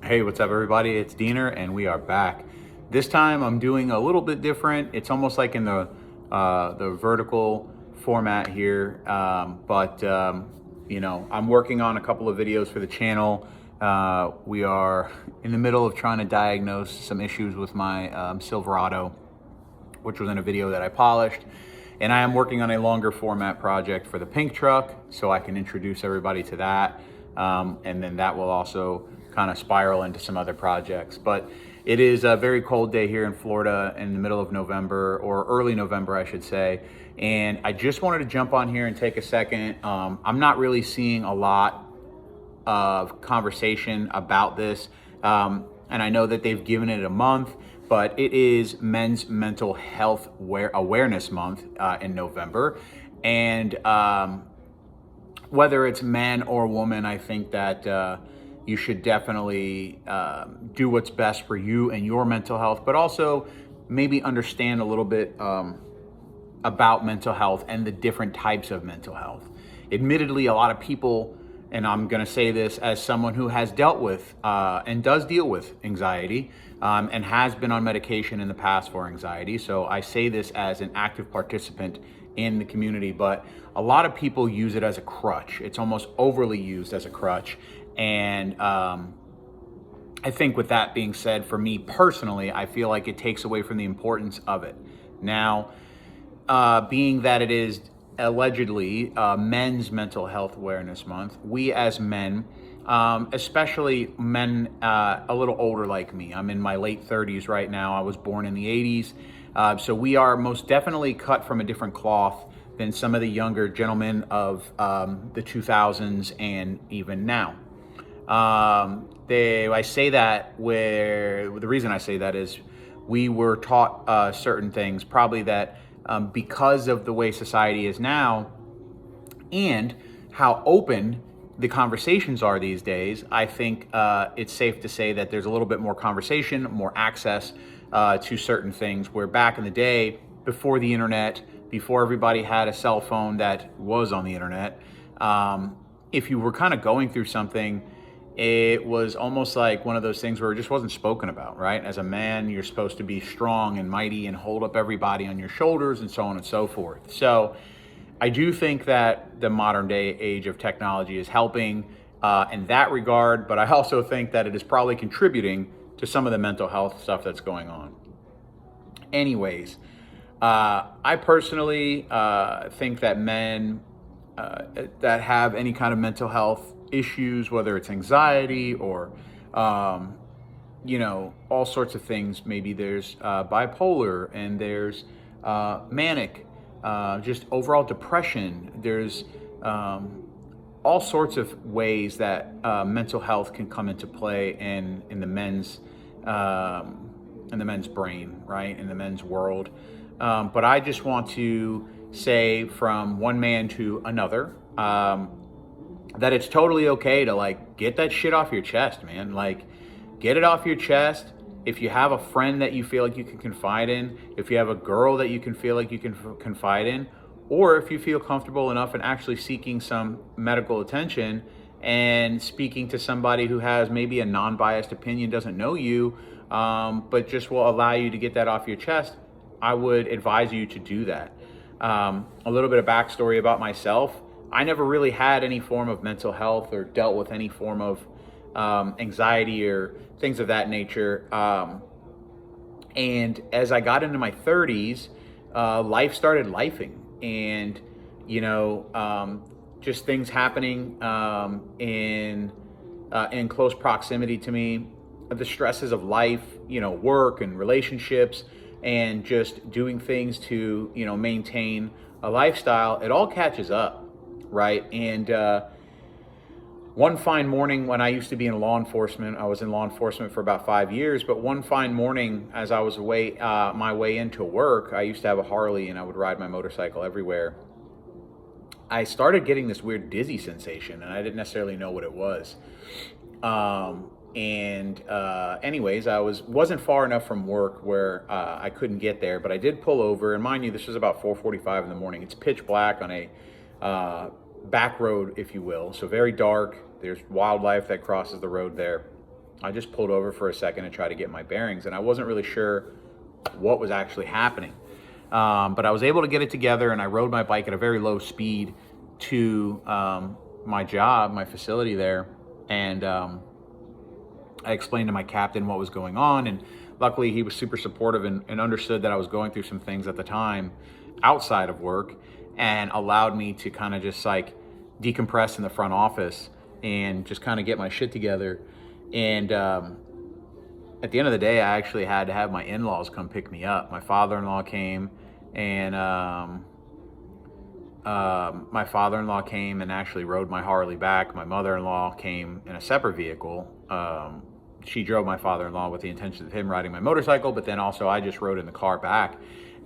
Hey, what's up, everybody? It's Diener, and we are back. This time, I'm doing a little bit different. It's almost like in the vertical format here, I'm working on a couple of videos for the channel. We are in the middle of trying to diagnose some issues with my Silverado, which was in a video that I polished. And I am working on a longer format project for the pink truck, so I can introduce everybody to that. And then that will also kind of spiral into some other projects. But it is a very cold day here in Florida in the middle of November, or early November, I should say. And I just wanted to jump on here and take a second. I'm not really seeing a lot of conversation about this. And I know that they've given it a month, but it is Men's Mental Health Awareness Month in November. And whether it's man or woman, I think that you should definitely do what's best for you and your mental health, but also maybe understand a little bit about mental health and the different types of mental health. Admittedly, a lot of people, and I'm going to say this as someone who has dealt with and does deal with anxiety and has been on medication in the past for anxiety. So I say this as an active participant in the community, but a lot of people use it as a crutch. It's almost overly used as a crutch. And I think with that being said, for me personally, I feel like it takes away from the importance of it. Now, being that it is allegedly Men's Mental Health Awareness Month, we as men, especially men a little older like me, I'm in my late 30s right now. I was born in the 80s. So we are most definitely cut from a different cloth than some of the younger gentlemen of the 2000s and even now. I say that where the reason I say that is we were taught certain things, probably that because of the way society is now and how open the conversations are these days, I think it's safe to say that there's a little bit more conversation, more access to certain things, where back in the day, before the internet, before everybody had a cell phone that was on the internet, if you were kind of going through something, it was almost like one of those things where it just wasn't spoken about, right? As a man, you're supposed to be strong and mighty and hold up everybody on your shoulders and so on and so forth. So I do think that the modern day age of technology is helping in that regard, but I also think that it is probably contributing to some of the mental health stuff that's going on. Anyways, I personally think that men that have any kind of mental health issues, whether it's anxiety or, all sorts of things. Maybe there's bipolar and there's manic, just overall depression. There's all sorts of ways that mental health can come into play in the men's brain, right? In the men's world. But I just want to say from one man to another, that it's totally okay to get that shit off your chest, man. Get it off your chest. If you have a friend that you feel like you can confide in, if you have a girl that you can feel like you can confide in, or if you feel comfortable enough in actually seeking some medical attention and speaking to somebody who has maybe a non-biased opinion, doesn't know you, but just will allow you to get that off your chest, I would advise you to do that. A little bit of backstory about myself. I never really had any form of mental health or dealt with any form of anxiety or things of that nature. And as I got into my 30s, life started lifing. And, just things happening in close proximity to me, the stresses of life, work and relationships, and just doing things to, maintain a lifestyle, it all catches up. Right. And one fine morning when I used to be in law enforcement, I was in law enforcement for about 5 years. But one fine morning, as I was my way into work, I used to have a Harley and I would ride my motorcycle everywhere. I started getting this weird dizzy sensation and I didn't necessarily know what it was. Anyways, I wasn't far enough from work where I couldn't get there, but I did pull over. And mind you, this was about 4:45 in the morning. It's pitch black on a back road, if you will. So very dark. There's wildlife that crosses the road there. I just pulled over for a second and tried to get my bearings, and I wasn't really sure what was actually happening. But I was able to get it together, and I rode my bike at a very low speed to my job, my facility there, and I explained to my captain what was going on, and luckily he was super supportive and understood that I was going through some things at the time outside of work, and allowed me to kind of just like decompress in the front office and just kind of get my shit together. And at the end of the day, I actually had to have my in-laws come pick me up. My father-in-law came, and my father-in-law came and actually rode my Harley back. My mother-in-law came in a separate vehicle. She drove my father-in-law with the intention of him riding my motorcycle, but then also I just rode in the car back.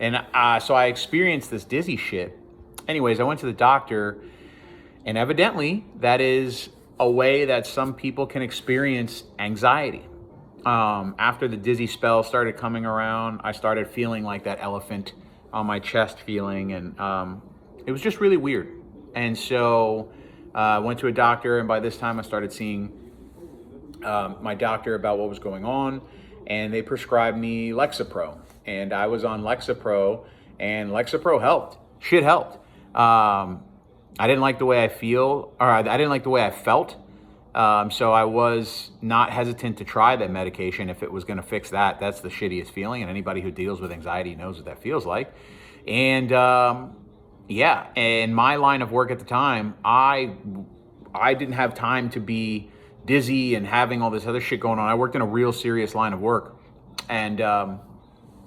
And so I experienced this dizzy shit. Anyways, I went to the doctor, and evidently that is a way that some people can experience anxiety. After the dizzy spell started coming around, I started feeling like that elephant on my chest feeling, and it was just really weird. And so I went to a doctor, and by this time I started seeing my doctor about what was going on, and they prescribed me Lexapro. And I was on Lexapro, and Lexapro helped. Shit helped. I didn't like the way I didn't like the way I felt. So I was not hesitant to try that medication if it was going to fix that. That's the shittiest feeling, and anybody who deals with anxiety knows what that feels like. And yeah, in my line of work at the time, I didn't have time to be dizzy and having all this other shit going on. I worked in a real serious line of work, and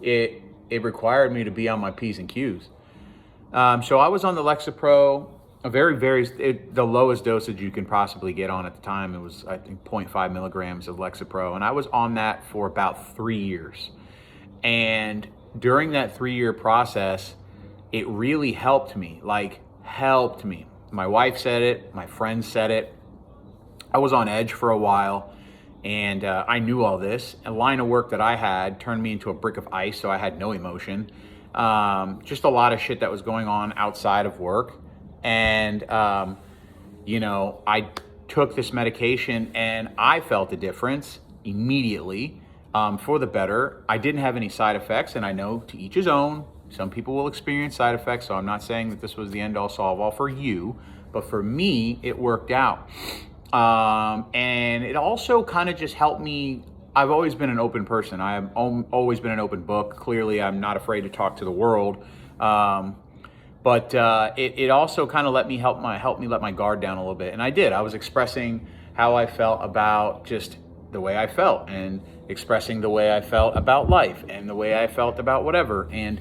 it required me to be on my P's and Q's. So I was on the Lexapro, the lowest dosage you can possibly get on at the time. It was, I think, 0.5 milligrams of Lexapro. And I was on that for about 3 years. And during that 3-year process, it really helped me, helped me. My wife said it, my friends said it. I was on edge for a while, and I knew all this. A line of work that I had turned me into a brick of ice, so I had no emotion. Just a lot of shit that was going on outside of work. And, I took this medication, and I felt a difference immediately, for the better. I didn't have any side effects, and I know to each his own. Some people will experience side effects, so I'm not saying that this was the end all solve all for you, but for me, it worked out. And it also kind of just helped me. I've always been an open person. I have always been an open book. Clearly, I'm not afraid to talk to the world. But it also kind of helped me let my guard down a little bit. And I did. I was expressing how I felt about just the way I felt, and expressing the way I felt about life, and the way I felt about whatever. And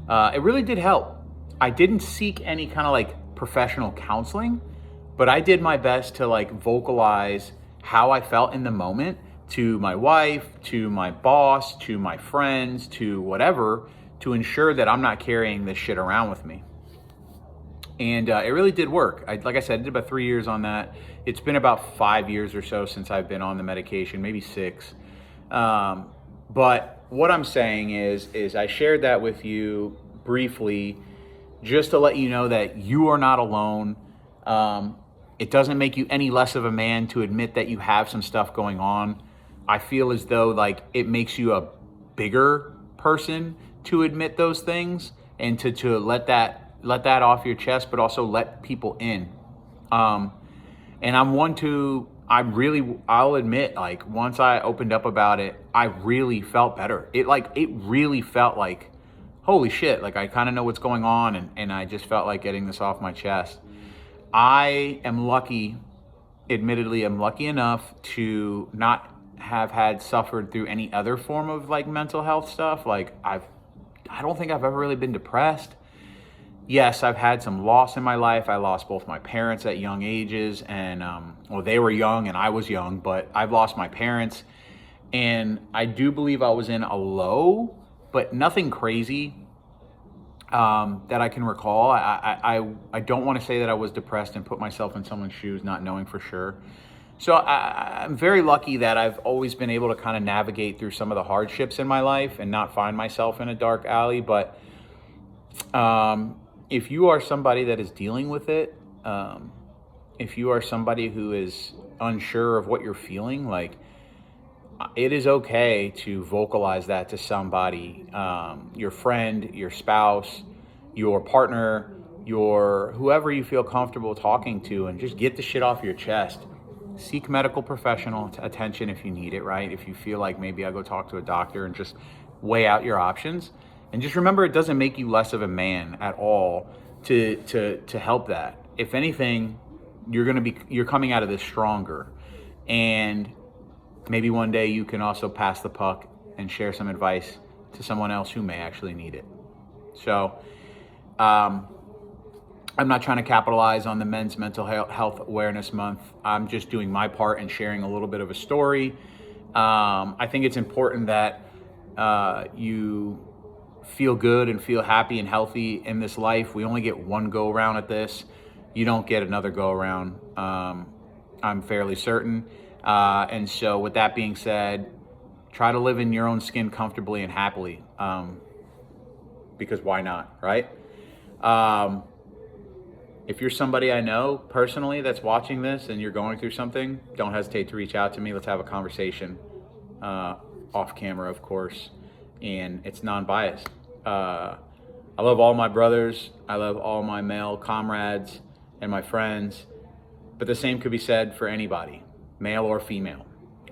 it really did help. I didn't seek any kind of professional counseling, but I did my best to vocalize how I felt in the moment to my wife, to my boss, to my friends, to whatever, to ensure that I'm not carrying this shit around with me. And it really did work. Like I said, I did about 3 years on that. It's been about 5 years or so since I've been on the medication, maybe 6. But what I'm saying is I shared that with you briefly just to let you know that you are not alone. It doesn't make you any less of a man to admit that you have some stuff going on. I feel as though it makes you a bigger person to admit those things, and to let that off your chest, but also let people in. And I'll admit, once I opened up about it, I really felt better. It really felt like, holy shit, I kind of know what's going on, and I just felt like getting this off my chest. I am lucky, admittedly, I'm lucky enough to not have had suffered through any other form of mental health stuff. I don't think I've ever really been depressed. Yes, I've had some loss in my life. I lost both my parents at young ages, and they were young and I was young, but I've lost my parents, and I do believe I was in a low, but nothing crazy that I can recall. I don't want to say that I was depressed and put myself in someone's shoes, not knowing for sure. So I'm very lucky that I've always been able to kind of navigate through some of the hardships in my life and not find myself in a dark alley. But if you are somebody that is dealing with it, if you are somebody who is unsure of what you're feeling, it is okay to vocalize that to somebody, your friend, your spouse, your partner, your whoever you feel comfortable talking to, and just get the shit off your chest. Seek medical professional attention if you need it, right? If you feel like maybe I go talk to a doctor and just weigh out your options. And just remember, it doesn't make you less of a man at all to help that. If anything, you're coming out of this stronger. And maybe one day you can also pass the puck and share some advice to someone else who may actually need it. So, I'm not trying to capitalize on the Men's Mental Health Awareness Month. I'm just doing my part and sharing a little bit of a story. I think it's important that you feel good and feel happy and healthy in this life. We only get one go around at this. You don't get another go around. I'm fairly certain. And so with that being said, try to live in your own skin comfortably and happily. Because why not, right? If you're somebody I know personally that's watching this and you're going through something, don't hesitate to reach out to me. Let's have a conversation, off camera, of course, and it's non-biased. I love all my brothers. I love all my male comrades and my friends, but the same could be said for anybody, male or female.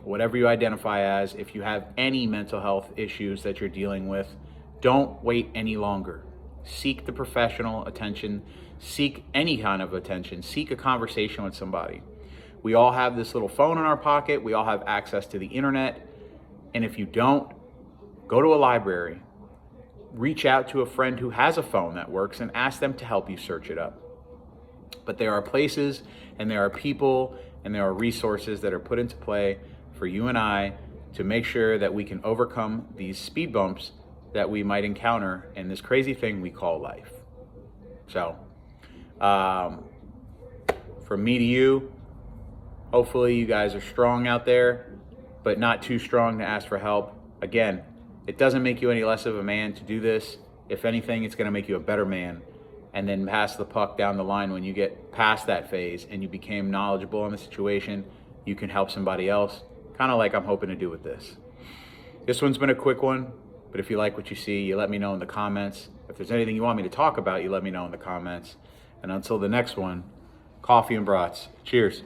Whatever you identify as, if you have any mental health issues that you're dealing with, don't wait any longer. Seek the professional attention. Seek any kind of attention. Seek a conversation with somebody. We all have this little phone in our pocket. We all have access to the internet. And if you don't, go to a library. Reach out to a friend who has a phone that works and ask them to help you search it up. But there are places and there are people and there are resources that are put into play for you and I to make sure that we can overcome these speed bumps that we might encounter in this crazy thing we call life. So, from me to you, hopefully you guys are strong out there, but not too strong to ask for help. Again, it doesn't make you any less of a man to do this. If anything, it's going to make you a better man. And then pass the puck down the line when you get past that phase and you became knowledgeable in the situation, you can help somebody else, kind of like I'm hoping to do with this. This one's been a quick one. But if you like what you see, you let me know in the comments. If there's anything you want me to talk about, you let me know in the comments. And until the next one, coffee and brats. Cheers.